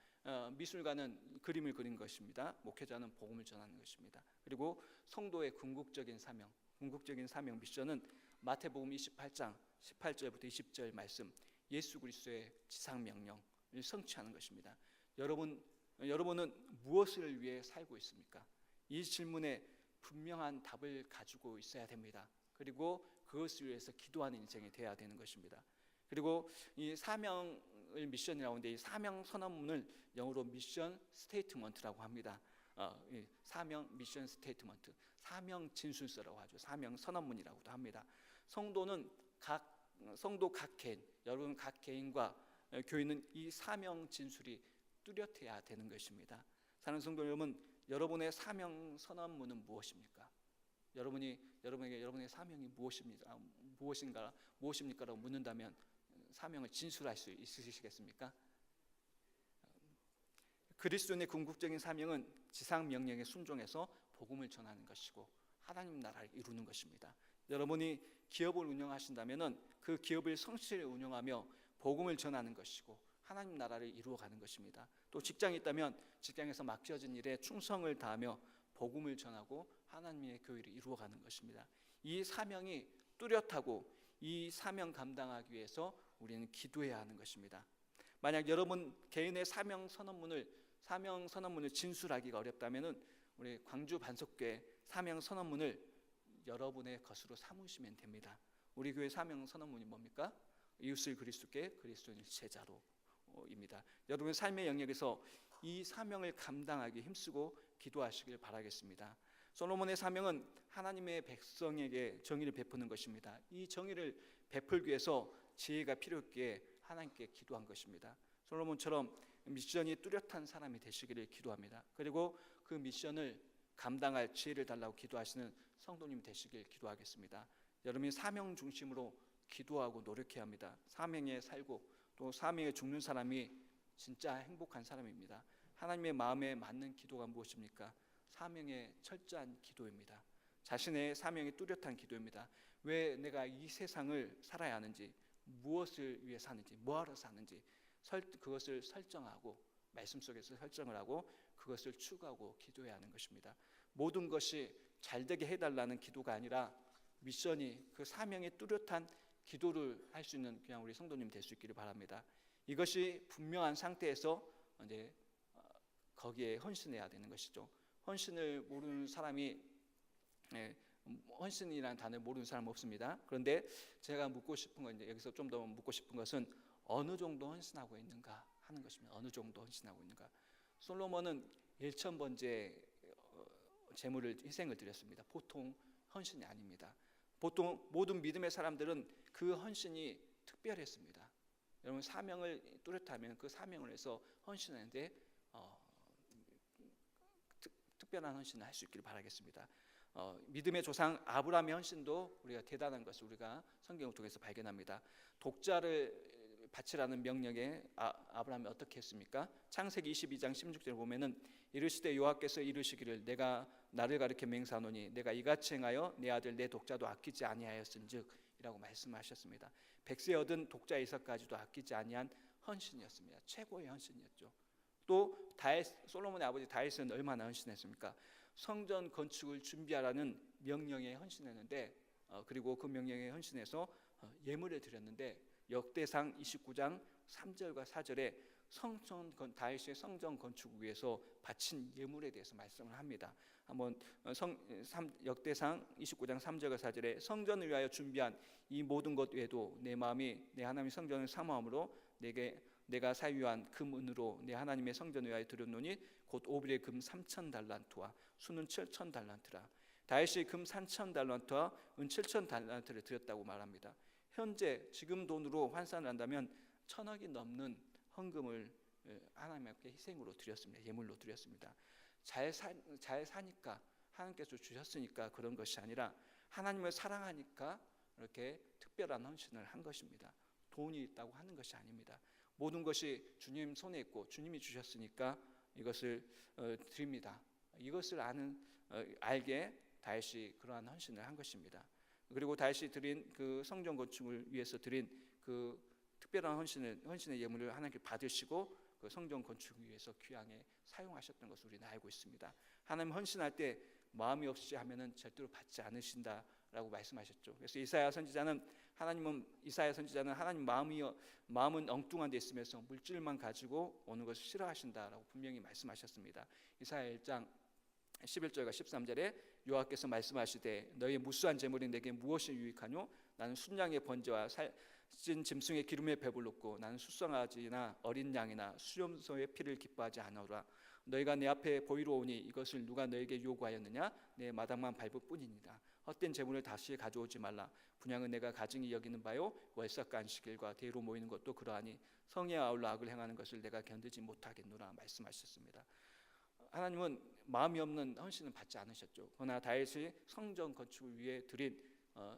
미술가는 그림을 그린 것입니다. 목회자는 복음을 전하는 것입니다. 그리고 성도의 궁극적인 사명 미션은 마태복음 28장 18절부터 20절 말씀, 예수 그리스도의 지상 명령을 성취하는 것입니다. 여러분은 무엇을 위해 살고 있습니까? 이 질문에 분명한 답을 가지고 있어야 됩니다. 그리고 그것을 위해서 기도하는 인생이 되어야 되는 것입니다. 그리고 이 사명을 미션이라고 하는데, 이 사명 선언문을 영어로 미션 스테이트먼트라고 합니다. 사명 미션 스테이트먼트, 사명 진술서라고 하죠. 사명 선언문이라고도 합니다. 성도 각 개인, 여러분 각 개인과 교인은 이 사명 진술이 뚜렷해야 되는 것입니다. 사랑하는 성도 여러분, 여러분의 사명 선언문은 무엇입니까? 여러분에게 여러분의 사명이 무엇입니까라고 묻는다면 사명을 진술할 수 있으시겠습니까? 그리스도인의 궁극적인 사명은 지상 명령에 순종해서 복음을 전하는 것이고 하나님 나라를 이루는 것입니다. 여러분이 기업을 운영하신다면은 그 기업을 성실히 운영하며 복음을 전하는 것이고 하나님 나라를 이루어가는 것입니다. 또 직장이 있다면 직장에서 맡겨진 일에 충성을 다하며 복음을 전하고 하나님의 교회를 이루어가는 것입니다. 이 사명이 뚜렷하고 이 사명 감당하기 위해서 우리는 기도해야 하는 것입니다. 만약 여러분 개인의 사명 선언문을 진술하기가 어렵다면은 우리 광주 반석교회 사명 선언문을 여러분의 것으로 삼으시면 됩니다. 우리 교회 사명 선언문이 뭡니까? 이웃을 그리스도께, 그리스도인을 제자로입니다. 여러분의 삶의 영역에서 이 사명을 감당하기 힘쓰고 기도하시길 바라겠습니다. 솔로몬의 사명은 하나님의 백성에게 정의를 베푸는 것입니다. 이 정의를 베풀기 위해서 지혜가 필요했기에 하나님께 기도한 것입니다. 솔로몬처럼 미션이 뚜렷한 사람이 되시기를 기도합니다. 그리고 그 미션을 감당할 지혜를 달라고 기도하시는 성도님 되시길 기도하겠습니다. 여러분이 사명 중심으로 기도하고 노력해야 합니다. 사명에 살고 또 사명에 죽는 사람이 진짜 행복한 사람입니다. 하나님의 마음에 맞는 기도가 무엇입니까? 사명의 철저한 기도입니다. 자신의 사명이 뚜렷한 기도입니다. 왜 내가 이 세상을 살아야 하는지, 무엇을 위해 사는지, 뭐하러 사는지 그것을 설정하고 말씀 속에서 설정을 하고 그것을 추구하고 기도해야 하는 것입니다. 모든 것이 잘 되게 해달라는 기도가 아니라 미션이 그 사명이 뚜렷한 기도를 할 수 있는 그냥 우리 성도님 될 수 있기를 바랍니다. 이것이 분명한 상태에서 이제 거기에 헌신해야 되는 것이죠. 헌신을 모르는 사람이 헌신이라는 단어를 모르는 사람 없습니다. 그런데 제가 묻고 싶은 건 이제 여기서 좀 더 묻고 싶은 것은 어느 정도 헌신하고 있는가 하는 것입니다. 어느 정도 헌신하고 있는가. 솔로몬은 1,000번째 제물을 희생을 드렸습니다. 보통 헌신이 아닙니다. 보통 모든 믿음의 사람들은 그 헌신이 특별했습니다. 여러분 사명을 뚜렷하면 그 사명을 해서 헌신하는데 특별한 헌신을 할 수 있기를 바라겠습니다. 믿음의 조상 아브라함의 헌신도 우리가 대단한 것을 우리가 성경을 통해서 발견합니다. 독자를 바치라는 명령에 아브라함이 어떻게 했습니까? 창세기 22장 16절을 보면은 이르시되 여호와께서 이르시기를 내가 나를 가리켜 맹세하노니 내가 이같이 행하여 내 아들 내 독자도 아끼지 아니하였은즉 이라고 말씀하셨습니다. 백세 얻은 독자 이삭까지도 아끼지 아니한 헌신이었습니다. 최고의 헌신이었죠. 또 솔로몬의 아버지 다윗은 얼마나 헌신했습니까? 성전 건축을 준비하라는 명령에 헌신했는데 그리고 그 명령에 헌신해서 예물을 드렸는데 역대상 29장 3절과 4절에 다윗의 성전 건축을 위해서 바친 예물에 대해서 말씀을 합니다. 한번 역대상 29장 3절과 4절에 성전을 위하여 준비한 이 모든 것 외에도 내 마음이 내 하나님의 성전을 사모함으로 내가 사유한 금은으로 내 하나님의 성전을 위하여 드렸노니 곧 오빌의 금 3,000달란트와 수는 7,000달란트라. 다윗이 금 3,000달란트와 은 7,000달란트를 드렸다고 말합니다. 현재 지금 돈으로 환산을 한다면 1,000억이 넘는 헌금을 하나님께 희생으로 드렸습니다. 예물로 드렸습니다. 잘 사니까 하나님께서 주셨으니까 그런 것이 아니라 하나님을 사랑하니까 이렇게 특별한 헌신을 한 것입니다. 돈이 있다고 하는 것이 아닙니다. 모든 것이 주님 손에 있고 주님이 주셨으니까 이것을 드립니다. 이것을 알게 다윗이 그러한 헌신을 한 것입니다. 그리고 다윗이 드린 그 성전 건축을 위해서 드린 그 특별한 헌신의 예물을 하나님께 받으시고 그 성전 건축을 위해서 귀하게 사용하셨던 것을 우리는 알고 있습니다. 하나님 헌신할 때 마음이 없이 하면은 절대로 받지 않으신다라고 말씀하셨죠. 그래서 이사야 선지자는 하나님 마음은 엉뚱한 데 있으면서 물질만 가지고 오는 것을 싫어하신다라고 분명히 말씀하셨습니다. 이사야 1장 11절과 13절에 여호와께서 말씀하시되 너희 무수한 재물이 내게 무엇이 유익하뇨? 나는 순양의 번제와 살찐 짐승의 기름에 배불렀고 나는 수송아지나 어린 양이나 수염소의 피를 기뻐하지 않으라. 너희가 내 앞에 보이러 오니 이것을 누가 너에게 요구하였느냐? 내 마당만 밟을 뿐이니라. 헛된 재물을 다시 가져오지 말라. 분양은 내가 가증히 여기는 바요 월삭 안식일과 대로 모이는 것도 그러하니 성에 아울러 악을 행하는 것을 내가 견디지 못하겠노라 말씀하셨습니다. 하나님은 마음이 없는 헌신은 받지 않으셨죠. 그러나 다윗이 성전 건축을 위해 드린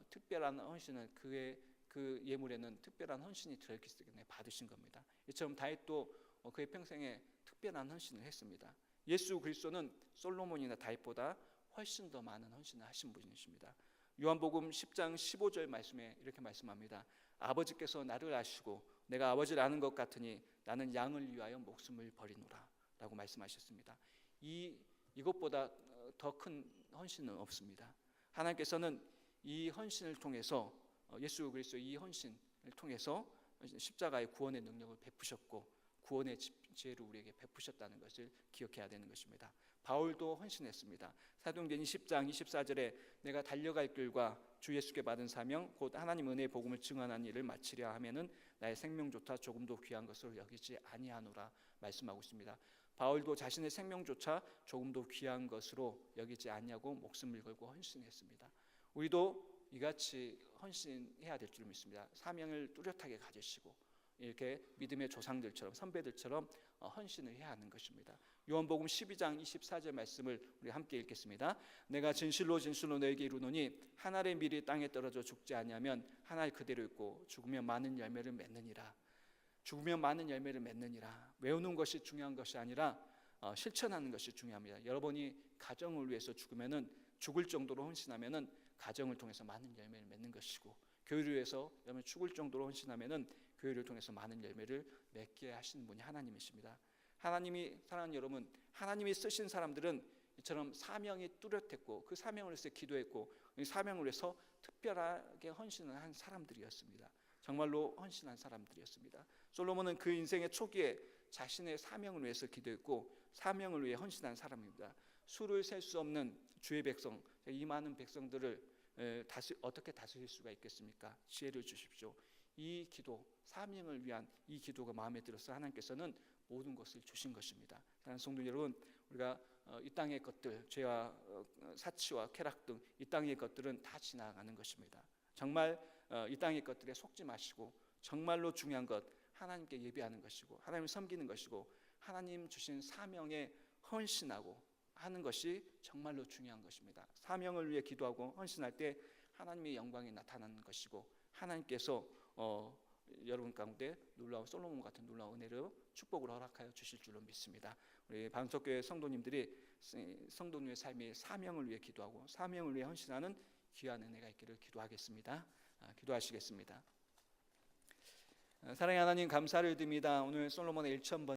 특별한 헌신은 그 예물에는 특별한 헌신이 들어있기 때문에 받으신 겁니다. 이처럼 다윗도 그의 평생에 특별한 헌신을 했습니다. 예수 그리스도는 솔로몬이나 다윗보다 훨씬 더 많은 헌신을 하신 분이십니다. 요한복음 10장 15절 말씀에 이렇게 말씀합니다. 아버지께서 나를 아시고 내가 아버지를 아는 것 같으니 나는 양을 위하여 목숨을 버리노라 라고 말씀하셨습니다. 이것보다 더 큰 헌신은 없습니다. 하나님께서는 이 헌신을 통해서 예수 그리스도의 이 헌신을 통해서 십자가의 구원의 능력을 베푸셨고 구원의 지혜를 우리에게 베푸셨다는 것을 기억해야 되는 것입니다. 바울도 헌신했습니다. 사도행전 20장 24절에 내가 달려갈 길과 주 예수께 받은 사명 곧 하나님 은혜의 복음을 증언하는 일을 마치려 하면은 나의 생명조차 조금도 귀한 것으로 여기지 아니하노라 말씀하고 있습니다. 바울도 자신의 생명조차 조금도 귀한 것으로 여기지 아니하고 목숨을 걸고 헌신했습니다. 우리도 이같이 헌신해야 될 줄 믿습니다. 사명을 뚜렷하게 가지시고 이렇게 믿음의 조상들처럼 선배들처럼 헌신을 해야 하는 것입니다. 요한복음 12장 24절 말씀을 우리 함께 읽겠습니다. 내가 진실로 너에게 이르노니 한 알의 밀이 땅에 떨어져 죽지 아니하면 한 알 그대로 있고 죽으면 많은 열매를 맺느니라. 외우는 것이 중요한 것이 아니라 실천하는 것이 중요합니다. 여러분이 가정을 위해서 죽을 정도로 헌신하면은 가정을 통해서 많은 열매를 맺는 것이고 교회를 위해서 여러분 죽을 정도로 헌신하면은 교회를 통해서 많은 열매를 맺게 하시는 분이 하나님이십니다. 하나님이, 사랑하는 여러분, 하나님이 쓰신 사람들은 이처럼 사명이 뚜렷했고 그 사명을 위해서 기도했고 이 사명을 위해서 특별하게 헌신을 한 사람들이었습니다. 정말로 헌신한 사람들이었습니다. 솔로몬은 그 인생의 초기에 자신의 사명을 위해서 기도했고 사명을 위해 헌신한 사람입니다. 수를 셀 수 없는 주의 백성, 이 많은 백성들을 어떻게 다스릴 수가 있겠습니까? 지혜를 주십시오. 이 기도, 사명을 위한 이 기도가 마음에 들어서 하나님께서는 모든 것을 주신 것입니다. 사랑하는 성도 여러분, 우리가 이 땅의 것들, 죄와 사치와 쾌락 등 이 땅의 것들은 다 지나가는 것입니다. 정말 이 땅의 것들에 속지 마시고 정말로 중요한 것, 하나님께 예배하는 것이고 하나님을 섬기는 것이고 하나님 주신 사명에 헌신하고 하는 것이 정말로 중요한 것입니다. 사명을 위해 기도하고 헌신할 때 하나님의 영광이 나타나는 것이고 하나님께서 여러분 가운데 놀라운 솔로몬 같은 놀라운 은혜로 축복을 허락하여 주실 줄로 믿습니다. 우리 방석교회 성도님들이 성도님의 삶의 사명을 위해 기도하고 사명을 위해 헌신하는 귀한 은혜가 있기를 기도하겠습니다. 기도하시겠습니다. 사랑의 하나님, 감사를 드립니다. 오늘 솔로몬의 1,000번